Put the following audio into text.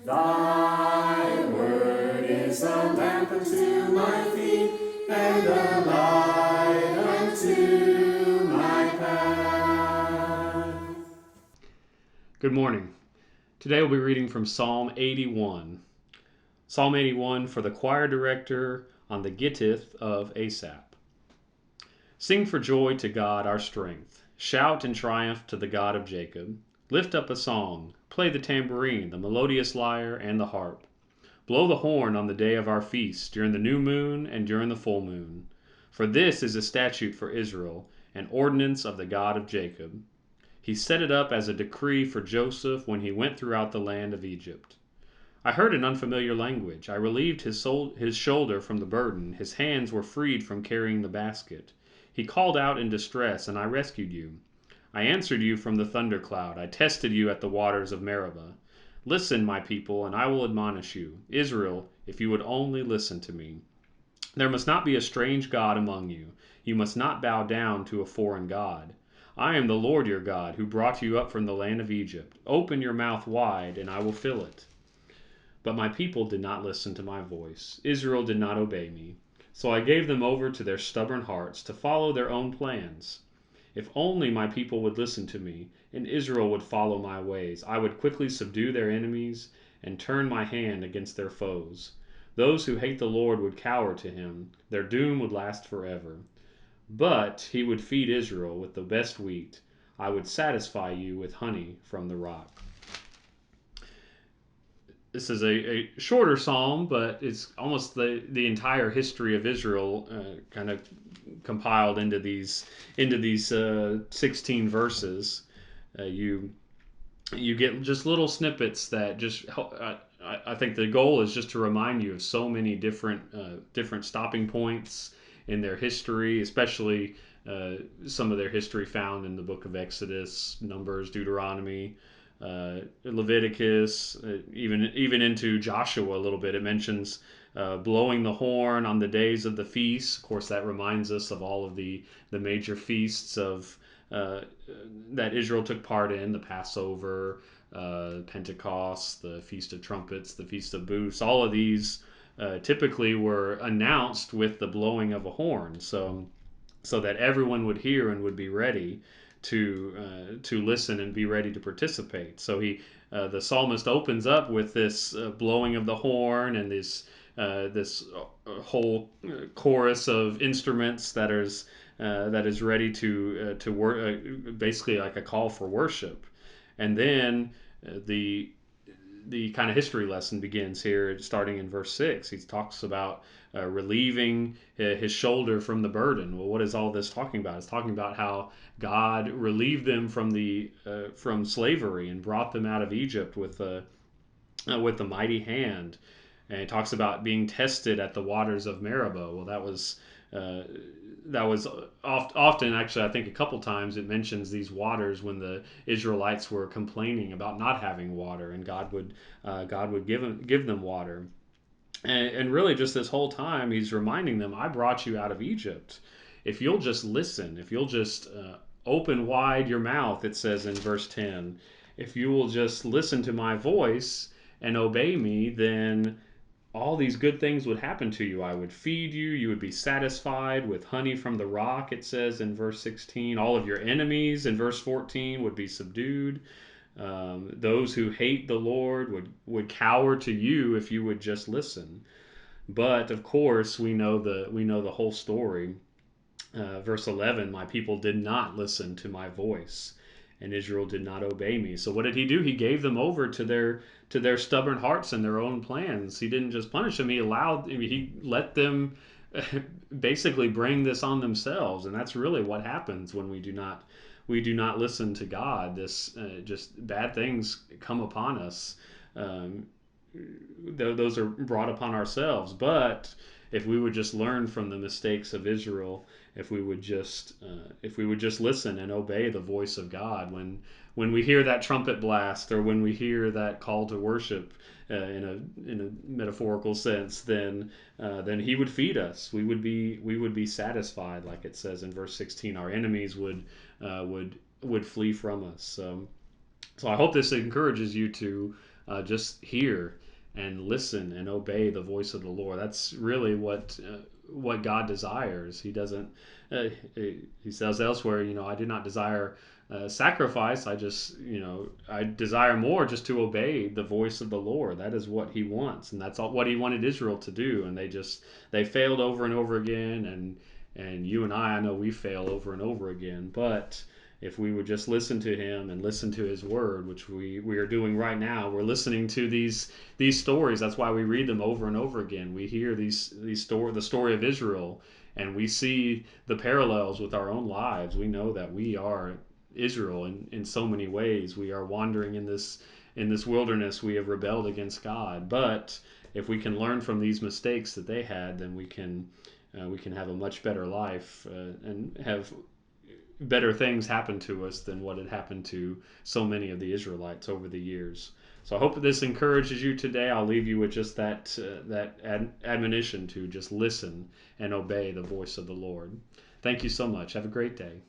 Thy word is a lamp unto my feet, and a light unto my path. Good morning. Today we'll be reading from Psalm 81. Psalm 81 for the choir director on the Gittith of Asaph. Sing for joy to God our strength. Shout in triumph to the God of Jacob. Lift up a song. Play the tambourine, the melodious lyre, and the harp. Blow the horn on the day of our feast, during the new moon and during the full moon. For this is a statute for Israel, an ordinance of the God of Jacob. He set it up as a decree for Joseph when he went throughout the land of Egypt. I heard an unfamiliar language. I relieved his shoulder from the burden. His hands were freed from carrying the basket. He called out in distress, and I rescued you. I answered you from the thundercloud. I tested you at the waters of Meribah. Listen, my people, and I will admonish you. Israel, if you would only listen to me. There must not be a strange God among you. You must not bow down to a foreign God. I am the Lord your God, who brought you up from the land of Egypt. Open your mouth wide, and I will fill it. But my people did not listen to my voice. Israel did not obey me. So I gave them over to their stubborn hearts to follow their own plans. If only my people would listen to me, and Israel would follow my ways, I would quickly subdue their enemies and turn my hand against their foes. Those who hate the Lord would cower to him. Their doom would last forever. But he would feed Israel with the best wheat. I would satisfy you with honey from the rock. This is a shorter psalm, but it's almost the entire history of Israel kind of compiled into these 16 verses. You get just little snippets that just help. I think the goal is just to remind you of so many different stopping points in their history, especially some of their history found in the book of Exodus, Numbers, Deuteronomy, Leviticus, even into Joshua a little bit. It mentions blowing the horn on the days of the feasts. Of course, that reminds us of all of the major feasts of that Israel took part in: the Passover, Pentecost, the Feast of Trumpets, the Feast of Booths. All of these typically were announced with the blowing of a horn, so that everyone would hear and would be ready to listen and be ready to participate. So the psalmist opens up with this blowing of the horn and this whole chorus of instruments that is ready to work, basically like a call for worship, and then the kind of history lesson begins here, starting in verse 6. He talks about relieving his shoulder from the burden. Well, what is all this talking about? It's talking about how God relieved them from slavery and brought them out of Egypt with a mighty hand. And he talks about being tested at the waters of Meribah. Well, uh, that was often, actually, I think a couple times it mentions these waters when the Israelites were complaining about not having water, and God would give them water. And really, just this whole time, he's reminding them, I brought you out of Egypt. If you'll just listen, if you'll just open wide your mouth, it says in verse 10, if you will just listen to my voice and obey me, then all these good things would happen to you. I would feed you. You would be satisfied with honey from the rock, it says in verse 16. All of your enemies, in verse 14, would be subdued. Those who hate the Lord would cower to you if you would just listen. But of course, we know the whole story. Verse 11: My people did not listen to my voice, and Israel did not obey me. So what did he do? He gave them over to their stubborn hearts and their own plans. He didn't just punish them; he let them basically bring this on themselves, and that's really what happens when we do not listen to God. This just bad things come upon us. Um, those are brought upon ourselves. But if we would just learn from the mistakes of Israel, if we would just listen and obey the voice of God when we hear that trumpet blast, or when we hear that call to worship, in a metaphorical sense, then He would feed us. We would be satisfied, like it says in verse 16. Our enemies would flee from us. So I hope this encourages you just hear and listen and obey the voice of the Lord. That's really what God desires. He doesn't. He says elsewhere, I do not desire sacrifice. I desire more just to obey the voice of the Lord. That is what He wants, and that's what He wanted Israel to do. And they failed over and over again, and you and I know we fail over and over again. But if we would just listen to Him and listen to His Word, which we are doing right now, we're listening to these stories. That's why we read them over and over again. We hear the story of Israel, and we see the parallels with our own lives. We know that we are Israel in so many ways. We are wandering in this wilderness. We have rebelled against God. But if we can learn from these mistakes that they had, then we can have a much better life and have better things happen to us than what had happened to so many of the Israelites over the years. So I hope this encourages you today. I'll leave you with just that admonition to just listen and obey the voice of the Lord. Thank you so much. Have a great day.